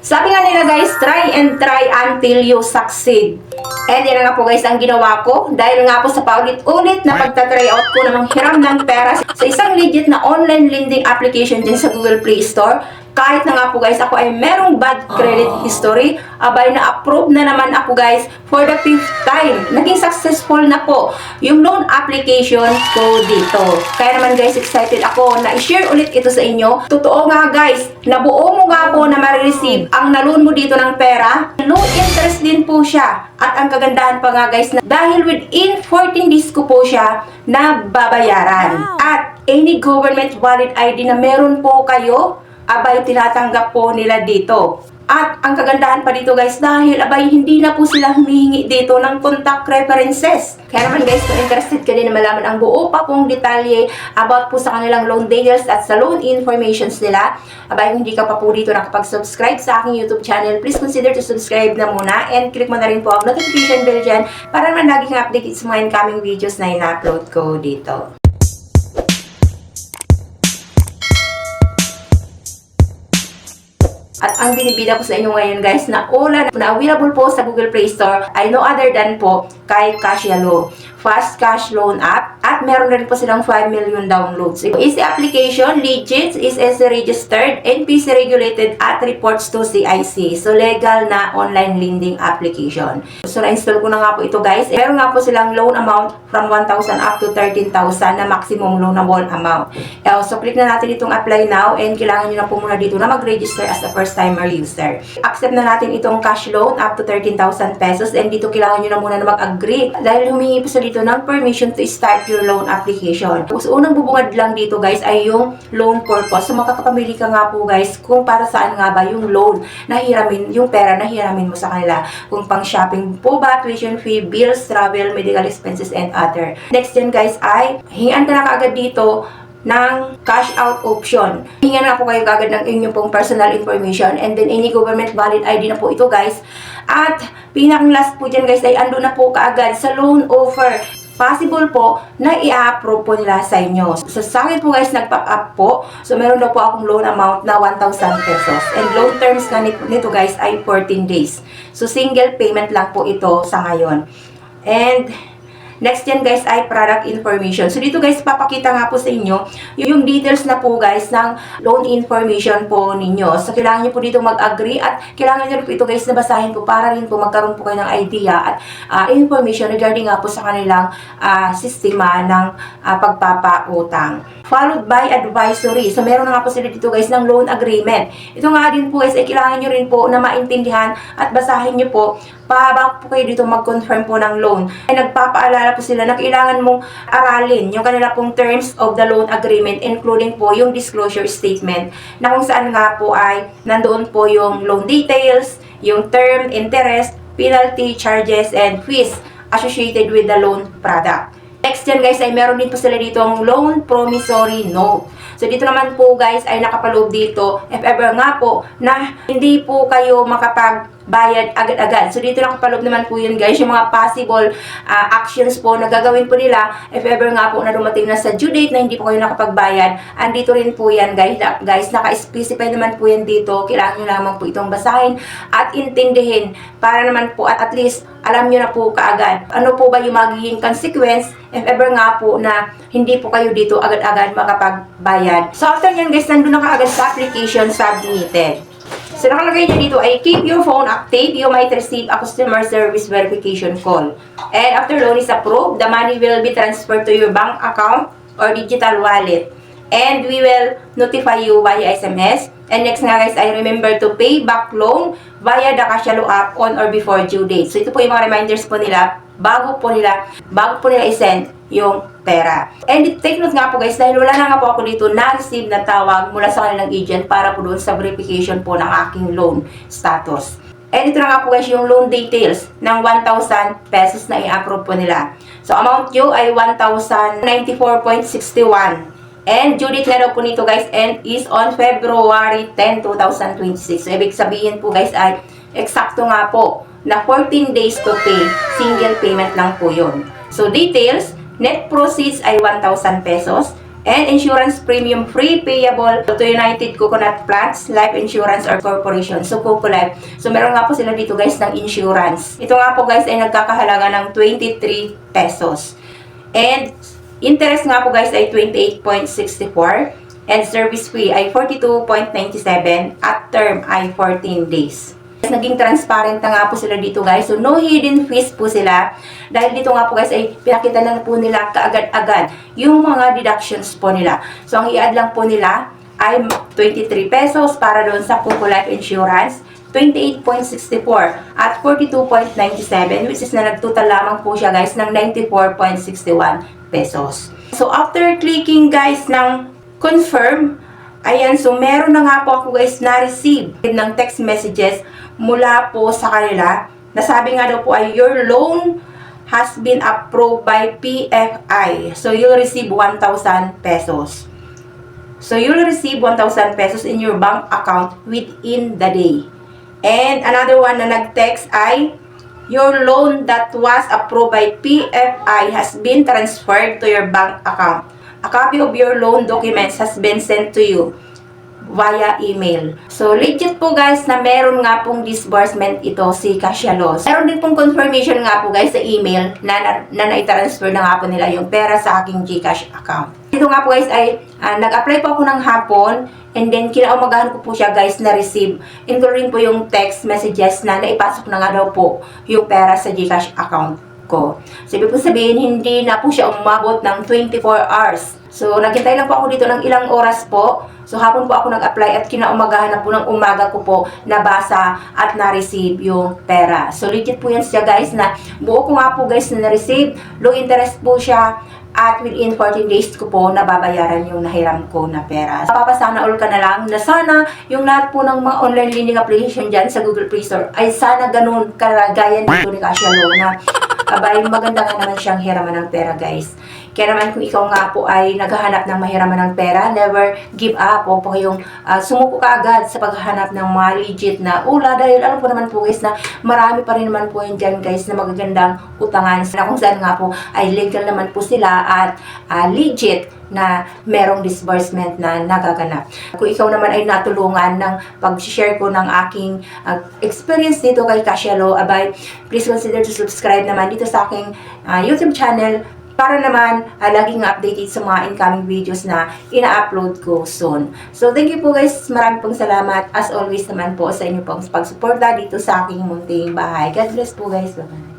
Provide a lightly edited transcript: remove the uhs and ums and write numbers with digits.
Sabi nga nila guys, try and try until you succeed. And yan nga po guys ang ginawa ko dahil nga po sa paulit-ulit na pagta-try out ko na manghiram ng pera sa isang legit na online lending application din sa Google Play Store. Kahit na nga po guys ako ay merong bad credit history, abay na approve na naman ako guys for the 5th time. Naging successful na po yung loan application ko dito. Kaya naman guys excited ako na i-share ulit ito sa inyo. Totoo nga guys, nabuo mo nga po na ma-receive ang na-loan mo dito ng pera. Low interest din po siya. At ang kagandahan pa nga guys na dahil within 14 days ko po siya na babayaran. At any government valid ID na meron po kayo, abay tinatanggap po nila dito. At ang kagandahan pa dito guys dahil abay hindi na po sila humihingi dito ng contact references. Kaya naman guys kung interested ka din na malaman ang buo pa pong detalye about po sa kanilang loan details at sa loan informations nila, abay kung hindi ka pa po dito nakapag-subscribe sa aking YouTube channel, please consider to subscribe na muna and click mo na rin po ang notification bell dyan para naman lagi kang updated sa mga incoming videos na ina-upload ko dito. At ang binibida ko sa inyo ngayon guys na ulan na available po sa Google Play Store ay no other than po kay Cashialo. Fast Cash Loan App at meron na rin po silang 5 million downloads. Easy application, legit, is SC registered, NPC regulated at reports to CIC. So legal na online lending application. So na-install ko na nga po ito guys. Meron nga po silang loan amount from 1,000 up to 13,000 na maximum loanable amount. So click na natin itong apply now and kailangan nyo na po muna dito na mag-register as a first timer user. Accept na natin itong cash loan up to 13,000 pesos and dito kailangan nyo na muna na mag-agree dahil humingi po sa dito ng permission to start your loan application. So, unang bubungad lang dito guys ay yung loan purpose. So, makakapamili ka nga po guys kung para saan nga ba yung loan na hiramin, yung pera na hiramin mo sa kanila. Kung pang shopping po ba, tuition fee, bills, travel, medical expenses, and other. Next yan guys ay, hingan ka na kaagad dito ng cash out option. Hingan na po kayo kagad ng inyong pong personal information and then any government valid ID na po ito guys. At pinakang last po dyan guys ay ando na po kaagad sa loan offer. Possible po na i-approve po nila sa inyo. So sa akin po guys nag-pop up po. So meron daw po akong loan amount na 1,000 pesos. And loan terms nga nito guys ay 14 days. So single payment lang po ito sa ngayon. And next yan guys ay product information. So dito guys papakita nga po sa inyo yung details na po guys ng loan information po ninyo. So kailangan nyo po dito mag-agree at kailangan nyo po ito guys na basahin po para rin po magkaroon po kayo ng idea at information regarding nga po sa kanilang sistema ng pagpapautang. Followed by advisory. So meron na nga po sila dito guys ng loan agreement. Ito nga din po guys ay kailangan nyo rin po na maintindihan at basahin nyo po bago po kayo dito mag-confirm po ng loan. Ay nagpapaalala po sila na kailangan mong aralin yung kanila pong terms of the loan agreement including po yung disclosure statement na kung saan nga po ay nandoon po yung loan details, yung term, interest, penalty, charges, and fees associated with the loan product. Next yan guys ay meron din po sila ditong loan promissory note. So dito naman po guys ay nakapaloob dito if ever nga po na hindi po kayo makapagbayad agad-agad. So dito nakapaloob naman po yun guys yung mga possible actions po na gagawin po nila if ever nga po na dumating na sa due date na hindi po kayo nakapagbayad. Andito rin po yan guys naka-specify naman po yan dito. Kailangan nyo lamang po itong basahin at intindihin para naman po at least alam nyo na po kaagad ano po ba yung magiging consequence if ever nga po na hindi po kayo dito agad-agad makapagbayad. So after nyan guys, nandun na kaagad sa application submitted. So nakalagay nyo dito ay keep your phone active, you might receive a customer service verification call. And after loan is approved, the money will be transferred to your bank account or digital wallet. And we will notify you via SMS. And next nga guys, I remember to pay back loan via the Cashialo app on or before due date. So ito po yung mga reminders po nila bago po nila i-send yung pera. And take note nga po guys, dahil wala na nga po ako dito na-receive na tawag mula sa kanilang agent para po doon sa verification po ng aking loan status. And ito na nga po guys yung loan details ng 1,000 pesos na i-approve po nila. So amount due ay 1,094.61. And due date na daw po nito guys and is on February 10, 2026. So ibig sabihin po guys ay eksakto nga po na 14 days to pay. Single payment lang po yun. So details, net proceeds ay 1,000 pesos And insurance premium free payable to United Coconut Plants, Life Insurance or Corporation. So, Coco Life. So, meron nga po sila dito guys ng insurance. Ito nga po guys ay nagkakahalaga ng 23 pesos. And interest nga po guys ay 28.64. And service fee ay 42.97 at term ay 14 days. Naging transparent na nga po sila dito guys. So, no hidden fees po sila. Dahil dito nga po guys ay pinakita na po nila kaagad-agad yung mga deductions po nila. So, ang i-add lang po nila ay 23 pesos para doon sa Coco Life Insurance, 28.64 at 42.97 which is na nagtotal lamang po siya guys ng 94.61 pesos. So, after clicking guys ng confirm, ayan, so meron na nga po ako guys na-receive ng text messages mula po sa kanila. Nasabi nga daw po ay your loan has been approved by PFI. So, you'll receive 1,000 pesos. So, you'll receive 1,000 pesos in your bank account within the day. And another one na nag-text ay your loan that was approved by PFI has been transferred to your bank account. A copy of your loan documents has been sent to you via email. So, legit po guys na meron nga pong disbursement ito si Casialo. Meron din pong confirmation nga po guys sa email na na-transfer na nga po nila yung pera sa aking GCash account. Ito nga po guys ay nag-apply po ako ng hapon and then kinaumagahan ko po siya guys na receive. Including po yung text messages na naipasok na nga daw po yung pera sa GCash account ko. So, ibig po sabihin, hindi na po siya umabot ng 24 hours. So, naghintay lang po ako dito ng ilang oras po. So, hapon po ako nag-apply at kinaumagahan na po ng umaga ko po nabasa at na-receive yung pera. So, legit po yan siya guys na buo ko nga po guys na na-receive. Low interest po siya at within 14 days ko po nababayaran yung nahiram ko na pera. Papasana all ka na lang na sana yung lahat po ng mga online lending application dyan sa Google Play Store ay sana ganun karagayan dito ni Casialo na abay, maganda nga naman siyang hiraman ng pera guys. Kaya naman kung ikaw nga po ay naghahanap ng mahiraman ng pera, never give up. O po kayong sumuko ka agad sa paghahanap ng mga legit na ula. Dahil alam po naman po guys na marami pa rin naman po yun dyan guys na magagandang utangan. Na kung saan nga po ay legal naman po sila at legit na merong disbursement na nagaganap. Kung ikaw naman ay natulungan ng pag-share ko ng aking experience dito kay Casialo, abay, please consider to subscribe naman dito sa aking YouTube channel para naman laging updated sa mga incoming videos na ina-upload ko soon. So, thank you po guys. Marami pong salamat as always naman po sa inyo pong pagsuporta dito sa aking munting bahay. God bless po guys. Bye-bye.